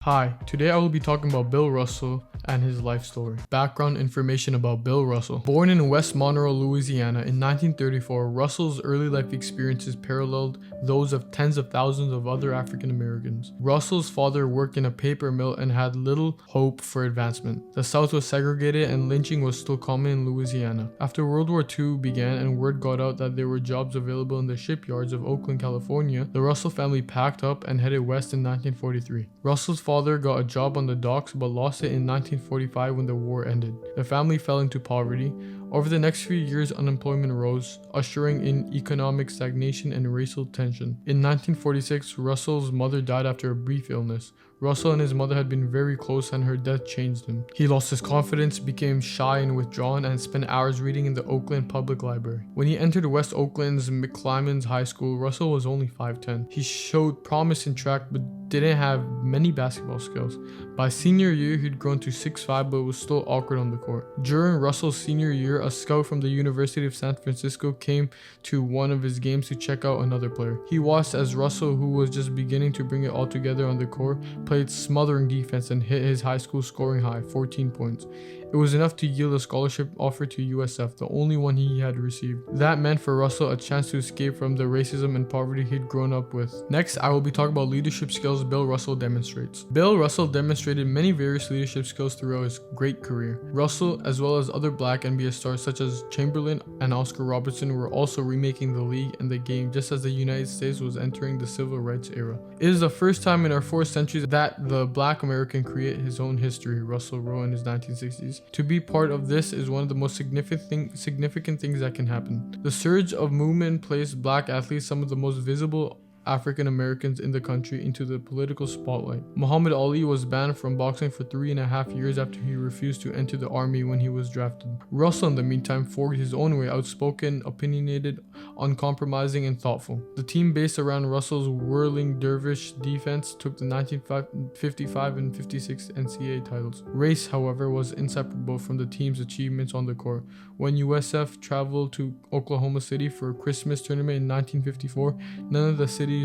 Hi, today I will be talking about Bill Russell and his life story. Background information about Bill Russell. Born in West Monroe, Louisiana in 1934, Russell's early life experiences paralleled those of tens of thousands of other African Americans. Russell's father worked in a paper mill and had little hope for advancement. The South was segregated and lynching was still common in Louisiana. After World War II began and word got out that there were jobs available in the shipyards of Oakland, California, the Russell family packed up and headed west in 1943. Russell's father got a job on the docks but lost it in 1945 when the war ended. The family fell into poverty. Over the next few years, unemployment rose, ushering in economic stagnation and racial tension. In 1946, Russell's mother died after a brief illness. Russell and his mother had been very close and her death changed him. He lost his confidence, became shy and withdrawn, and spent hours reading in the Oakland Public Library. When he entered West Oakland's McClymonds High School, Russell was only 5'10". He showed promise in track but didn't have many basketball skills. By senior year, he'd grown to 6'5" but was still awkward on the court. During Russell's senior year, a scout from the University of San Francisco came to one of his games to check out another player. He watched as Russell, who was just beginning to bring it all together on the court, played smothering defense and hit his high school scoring high, 14 points. It was enough to yield a scholarship offer to USF, the only one he had received. That meant for Russell a chance to escape from the racism and poverty he'd grown up with. Next, I will be talking about leadership skills Bill Russell demonstrates. Bill Russell demonstrated many various leadership skills throughout his great career. Russell, as well as other black NBA stars such as Chamberlain and Oscar Robertson, were also remaking the league and the game just as the United States was entering the civil rights era. It is the first time in our 4 centuries that the black American create his own history, Russell wrote in his 1960s. To be part of this is one of the most significant things that can happen. The surge of movement placed black athletes, some of the most visible African Americans in the country, into the political spotlight. Muhammad Ali was banned from boxing for 3.5 years after he refused to enter the army when he was drafted. Russell, in the meantime, forged his own way, outspoken, opinionated, uncompromising, and thoughtful. The team based around Russell's whirling dervish defense took the 1955 and 56 NCAA titles. Race, however, was inseparable from the team's achievements on the court. When USF traveled to Oklahoma City for a Christmas tournament in 1954, none of the city's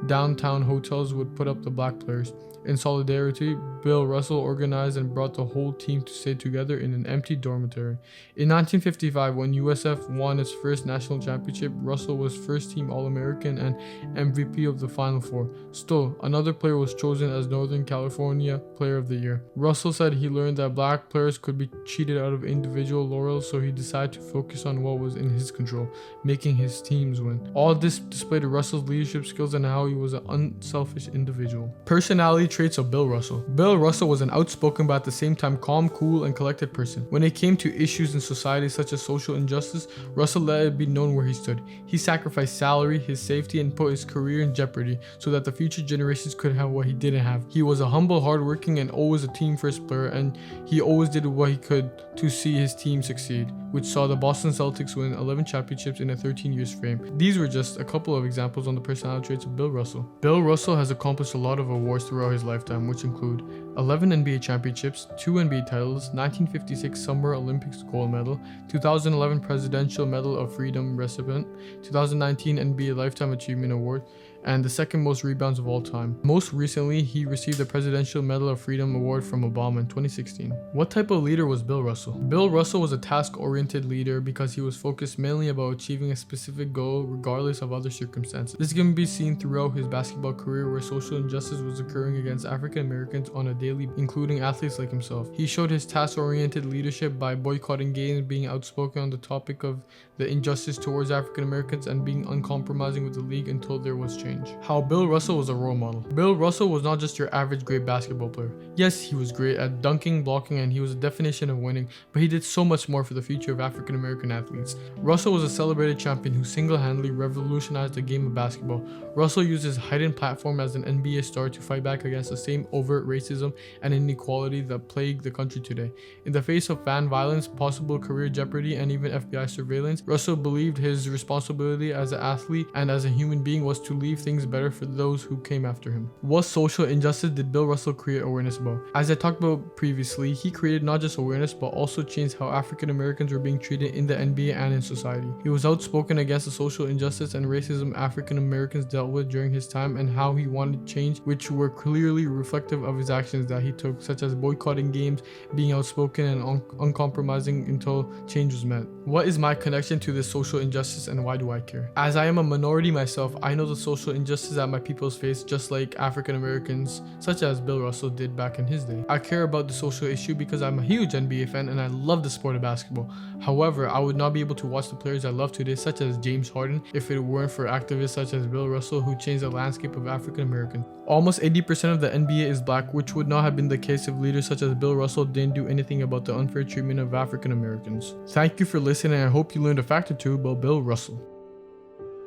downtown hotels would put up the black players. In solidarity, Bill Russell organized and brought the whole team to stay together in an empty dormitory. In 1955, when USF won its first national championship, Russell was first-team All-American and MVP of the Final Four. Still, another player was chosen as Northern California Player of the Year. Russell said he learned that black players could be cheated out of individual laurels, so he decided to focus on what was in his control, making his teams win. All this displayed Russell's leadership skills and how he was an unselfish individual. Personality traits of Bill Russell. Bill Russell was an outspoken but at the same time calm, cool, and collected person. When it came to issues in society such as social injustice, Russell let it be known where he stood. He sacrificed salary, his safety, and put his career in jeopardy so that the future generations could have what he didn't have. He was a humble, hardworking, and always a team-first player, and he always did what he could to see his team succeed, which saw the Boston Celtics win 11 championships in a 13 years frame. These were just a couple of examples on the personality traits of Bill Russell. Bill Russell has accomplished a lot of awards throughout his lifetime, which include 11 NBA championships, 2 NBA titles, 1956 Summer Olympics gold medal, 2011 Presidential Medal of Freedom recipient, 2019 NBA Lifetime Achievement Award, and the second most rebounds of all time. Most recently, he received the Presidential Medal of Freedom Award from Obama in 2016. What type of leader was Bill Russell? Bill Russell was a task-oriented leader because he was focused mainly about achieving a specific goal regardless of other circumstances. This can be seen throughout his basketball career where social injustice was occurring against African Americans on a daily, including athletes like himself. He showed his task-oriented leadership by boycotting games, being outspoken on the topic of the injustice towards African Americans, and being uncompromising with the league until there was change. How Bill Russell was a role model. Bill Russell was not just your average great basketball player. Yes, he was great at dunking, blocking, and he was a definition of winning, but he did so much more for the future of African American athletes. Russell was a celebrated champion who single-handedly revolutionized the game of basketball. Russell used his heightened platform as an NBA star to fight back against the same overt racism and inequality that plague the country today. In the face of fan violence, possible career jeopardy, and even FBI surveillance, Russell believed his responsibility as an athlete and as a human being was to leave things better for those who came after him. What social injustice did Bill Russell create awareness about? As I talked about previously, he created not just awareness but also changed how African Americans were being treated in the NBA and in society. He was outspoken against the social injustice and racism African Americans dealt with during his time and how he wanted change, which were clearly reflective of his actions that he took, such as boycotting games, being outspoken and uncompromising until change was met. What is my connection to this social injustice and why do I care? As I am a minority myself, I know the social injustice that my peoples face just like African Americans such as Bill Russell did back in his day. I care about the social issue because I'm a huge NBA fan and I love the sport of basketball. However, I would not be able to watch the players I love today such as James Harden if it weren't for activists such as Bill Russell who changed the landscape of African Americans. Almost 80% of the NBA is black, which would not have been the case if leaders such as Bill Russell didn't do anything about the unfair treatment of African Americans. Thank you for listening and I hope you learned a fact or two about Bill Russell.